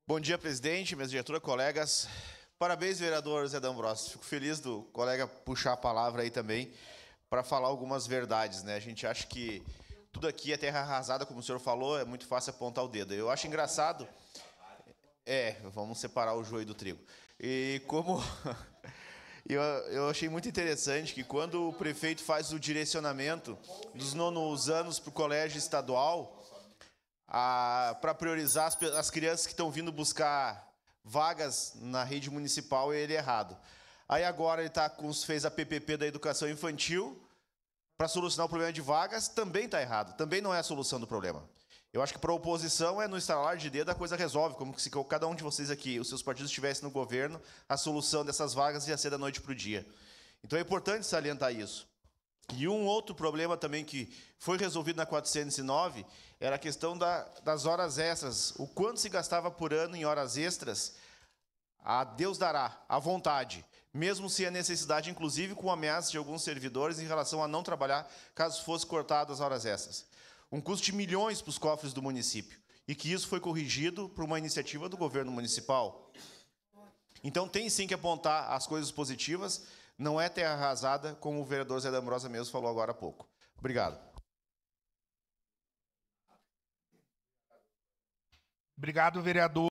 Bom dia, presidente, mesa diretora, colegas. Parabéns, vereador Zé D'Ambrosio. Fico feliz do colega puxar a palavra aí também para falar algumas verdades, né? A gente acha que tudo aqui é terra arrasada, como o senhor falou, é muito fácil apontar o dedo. Eu acho engraçado... vamos separar o joio do trigo. E como... Eu achei muito interessante que quando o prefeito faz o direcionamento dos nonos anos para o colégio estadual, para priorizar as crianças que estão vindo buscar vagas na rede municipal, ele é errado. Aí agora ele fez a PPP da educação infantil para solucionar o problema de vagas, também está errado. Também não é a solução do problema. Eu acho que para a oposição no estalar de dedo a coisa resolve, como se cada um de vocês aqui, os seus partidos estivessem no governo, a solução dessas vagas ia ser da noite para o dia. Então é importante salientar isso. E um outro problema também que foi resolvido na 409 era a questão das horas extras. O quanto se gastava por ano em horas extras, a Deus dará, à vontade. Mesmo se a necessidade, inclusive com ameaças de alguns servidores em relação a não trabalhar caso fosse cortado as horas extras. Um custo de milhões para os cofres do município. E que isso foi corrigido por uma iniciativa do governo municipal. Então tem sim que apontar as coisas positivas, não é terra arrasada, como o vereador Zé D'Ambrosio mesmo falou agora há pouco. Obrigado. Obrigado, vereador.